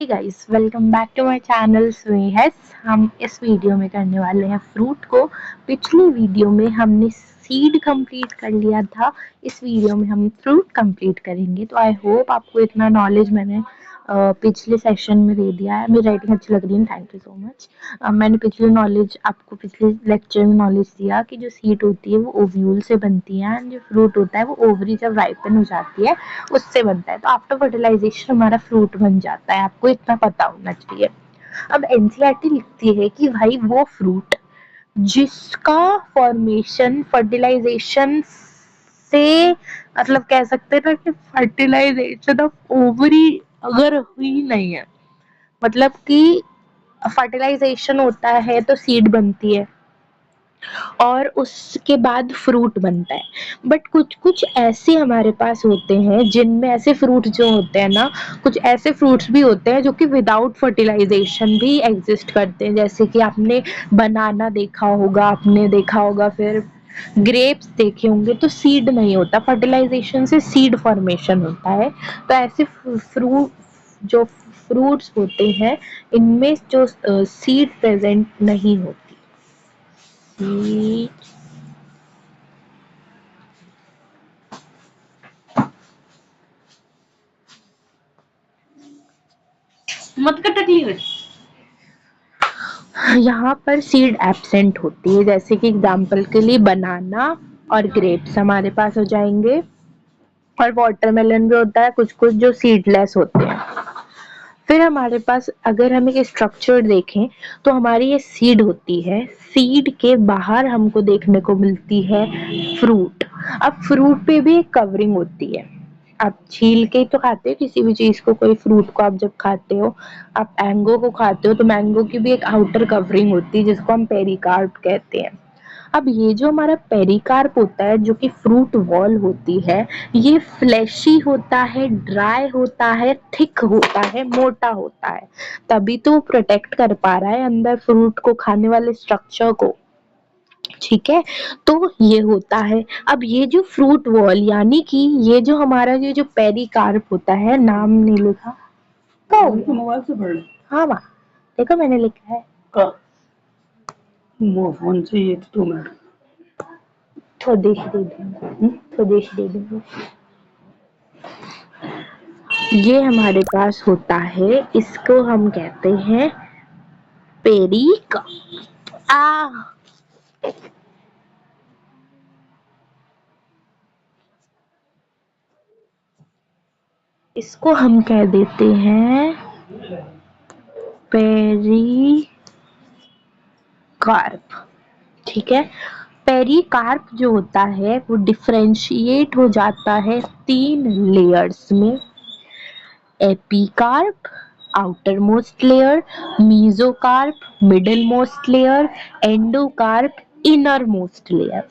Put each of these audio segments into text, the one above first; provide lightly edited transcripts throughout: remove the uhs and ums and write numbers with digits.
Hey guys, welcome back to my channel स्वीहस। हम इस वीडियो में करने वाले हैं फ्रूट को। पिछली वीडियो में हमने सीड कंप्लीट कर लिया था। इस वीडियो में हम फ्रूट कंप्लीट करेंगे। तो आई होप आपको इतना नॉलेज मैंने पिछले सेशन में दे दिया है। मेरी राइटिंग अच्छी लग रही है, थैंक यू सो मच। मैंने पिछले लेक्चर में नॉलेज दिया कि जो सीड होती है वो ओव्यूल से बनती है एंड जो फ्रूट होता है वो ओवरी जब राइपन हो जाती है उससे बनता है। तो आफ्टर फर्टिलाइजेशन हमारा फ्रूट बन जाता है, आपको इतना पता होना चाहिए। अब एनसीईआरटी लिखती है कि भाई वो फ्रूट जिसका फॉर्मेशन फर्टिलाइजेशन से, मतलब कह सकते हैं ना कि फर्टिलाइजेशन ऑफ ओवरी अगर हुई नहीं है, मतलब कि फर्टिलाइजेशन होता है तो सीड बनती है और उसके बाद फ्रूट बनता है। बट कुछ कुछ ऐसे हमारे पास होते हैं जिनमें ऐसे फ्रूट जो होते हैं ना, कुछ ऐसे फ्रूट्स भी होते हैं जो कि विदाउट फर्टिलाइजेशन भी एग्जिस्ट करते हैं। जैसे कि आपने बनाना देखा होगा, आपने देखा होगा, फिर ग्रेप्स देखे होंगे। तो सीड नहीं होता, फर्टिलाइजेशन से सीड फॉर्मेशन होता है। तो ऐसे फ्रूट जो फ्रूट्स होते हैं इनमें जो सीड प्रेजेंट नहीं होती। मत कर तकलीफ। यहाँ पर सीड एब्सेंट होती है। जैसे कि एग्जांपल के लिए बनाना और ग्रेप्स हमारे पास हो जाएंगे, और वाटरमेलन भी होता है, कुछ कुछ जो सीडलेस होते हैं। फिर हमारे पास अगर हम एक स्ट्रक्चर देखें तो हमारी ये सीड होती है। सीड के बाहर हमको देखने को मिलती है फ्रूट। अब फ्रूट पे भी एक कवरिंग होती है। आप छील के तो खाते हो किसी भी चीज को, कोई फ्रूट को आप जब खाते हो, आप मैंगो को खाते हो तो मैंगो की भी एक आउटर कवरिंग होती है जिसको हम पेरिकार्प कहते हैं। अब ये जो हमारा पेरिकार्प होता है, जो कि फ्रूट वॉल होती है, ये फ्लैशी होता है, ड्राई होता है, थिक होता है, मोटा होता है। तभी तो वो प्रोटेक्ट कर पा रहा है अंदर फ्रूट को खाने वाले स्ट्रक्चर को। ठीक है, तो ये होता है। अब ये जो फ्रूट वॉल यानी कि ये जो हमारा ये जो पेरिकार्प होता है, नाम नहीं लिखा तो मोबाइल से पढ़। हाँ माँ, देखो मैंने लिखा है। वो फोन से ये तो 2 मिनट स्वदेश दे दूंगी, स्वदेश दे दूंगी। ये हमारे पास होता है, इसको हम कहते हैं पेरिक आ इसको हम कह देते हैं पेरिकार्प। ठीक है, पेरिकार्प जो होता है वो डिफरेंशिएट हो जाता है 3 लेयर्स में। Epicarp outer most layer, mesocarp middle most layer, endocarp inner most layer.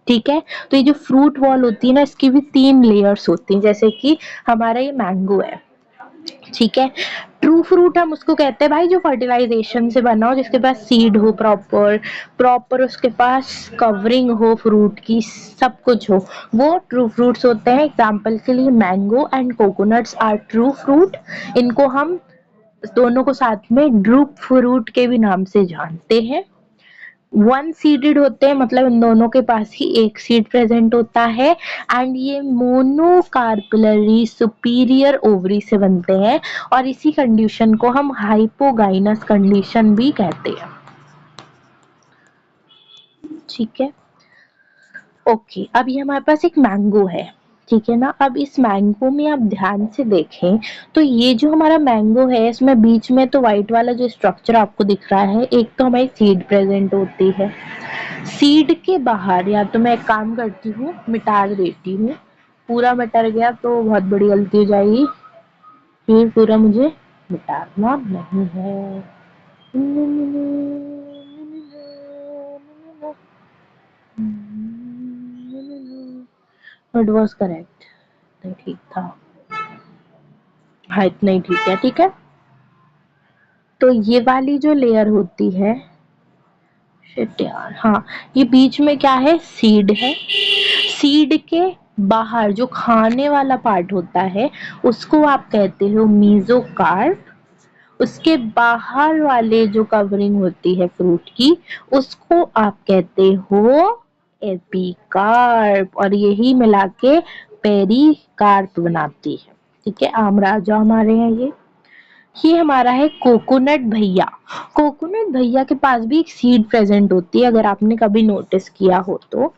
ठीक है, तो ये जो फ्रूट वॉल होती है ना, इसकी भी 3 लेयर्स होती हैं। जैसे कि हमारा ये मैंगो है, ठीक है। ट्रू फ्रूट हम उसको कहते हैं भाई जो फर्टिलाइजेशन से बना हो, जिसके पास सीड हो, प्रॉपर प्रॉपर उसके पास कवरिंग हो फ्रूट की, सब कुछ हो, वो ट्रू फ्रूट्स होते हैं। एग्जाम्पल के लिए mango and coconuts are true fruit. इनको हम दोनों को साथ में ड्रूप फ्रूट के भी नाम से जानते हैं। वन सीडेड होते हैं, मतलब इन दोनों के पास ही एक सीड प्रेजेंट होता है। एंड ये मोनोकार्पलरी सुपीरियर ओवरी से बनते हैं, और इसी कंडीशन को हम हाइपोगाइनस कंडीशन भी कहते हैं। ठीक है, ओके। अब ये हमारे पास एक मैंगो है, ठीक है ना। अब इस मैंगो में आप ध्यान से देखें तो ये जो हमारा मैंगो है, इसमें बीच में तो व्हाइट वाला जो स्ट्रक्चर आपको दिख रहा है, एक तो हमारी सीड प्रेजेंट होती है। सीड के बाहर या तो मैं एक काम करती हूँ, मिटा देती हूँ। पूरा मिट गया तो बहुत बड़ी गलती हो जाएगी, फिर पूरा मुझे मिटाना नहीं है। इट वॉज करेक्ट, नहीं ठीक था। हाँ इतना ही ठीक है, ठीक है। तो ये वाली जो लेयर होती है, शिट यार, हाँ, ये बीच में क्या है, सीड है। सीड के बाहर जो खाने वाला पार्ट होता है उसको आप कहते हो मीजोकार्प, उसके बाहर वाले जो कवरिंग होती है फ्रूट की, उसको आप कहते हो एपिकार्प, और यही मिला के पेरिकार्प बनाती है। ठीक है, आम राजा हमारे हैं ये हमारा है कोकोनट भैया। कोकोनट भैया के पास भी एक सीड प्रेजेंट होती है, अगर आपने कभी नोटिस किया हो तो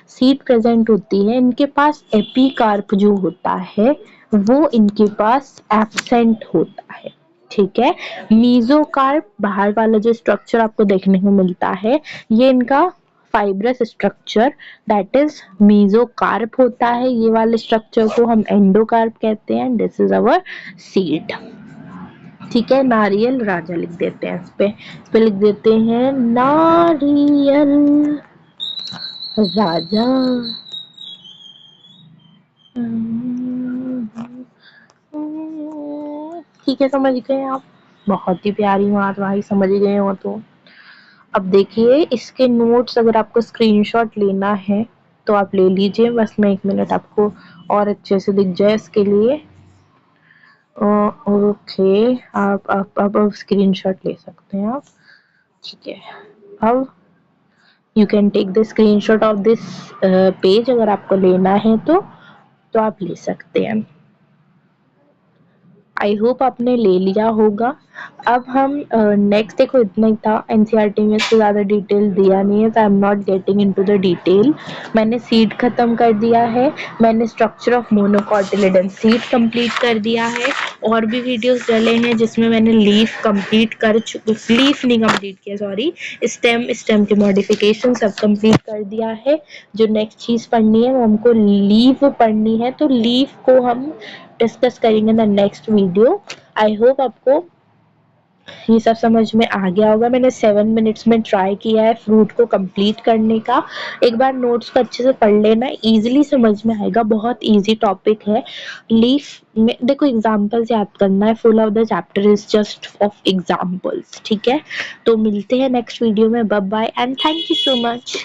सीड प्रेजेंट होती है। इनके पास एपिकार्प जो होता है वो इनके पास एब्सेंट होता है। ठीक है, मीजोकार्प बाहर वाला जो स्ट्रक्चर आपको देखने को मिलता है, ये इनका fibrous structure that is mesocarp होता है। ये वाले स्ट्रक्चर को हम एंडोकार्प कहते हैं। This is our seed. ठीक है, नारियल राजा लिख देते हैं इस पे लिख देते हैं नारियल राजा। ठीक है, समझ गए आप। बहुत ही प्यारी बात भाई, समझ गए हो तो। अब देखिए इसके नोट्स, अगर आपको स्क्रीनशॉट लेना है तो आप ले लीजिए, बस मैं 1 मिनट आपको और अच्छे से दिख जाए इसके लिए। ओके, आप स्क्रीनशॉट ले सकते हैं आप। ठीक है, अब you can take the screenshot of this page, अगर आपको लेना है तो आप ले सकते हैं। आई होप आपने ले लिया होगा। अब हम नेक्स्ट, देखो इतना ही था, एनसीईआरटी में इससे ज़्यादा डिटेल दिया नहीं है, तो I am not getting into the detail. मैंने सीड खत्म कर दिया है, मैंने structure of monocotyledon seed complete कर दिया है। और भी वीडियोस डले हैं जिसमें मैंने लीफ कंप्लीट कर लीफ नहीं कंप्लीट किया, सॉरी, स्टेम के मॉडिफिकेशन सब कंप्लीट कर दिया है। जो नेक्स्ट चीज़ पढ़नी है वो हमको लीफ पढ़नी है, तो लीफ को हम डिस्कस करेंगे the next video. I hope आपको ये सब समझ में आ गया होगा। मैंने 7 मिनट्स में ट्राई किया है फ्रूट को कंप्लीट करने का। एक बार नोट्स को अच्छे से पढ़ लेना, इजीली समझ में आएगा, बहुत इजी टॉपिक है। लीफ में देखो एग्जांपल्स याद करना है, full of the chapter is just of examples. ठीक है, तो मिलते हैं नेक्स्ट वीडियो में। Bye bye and thank you so much.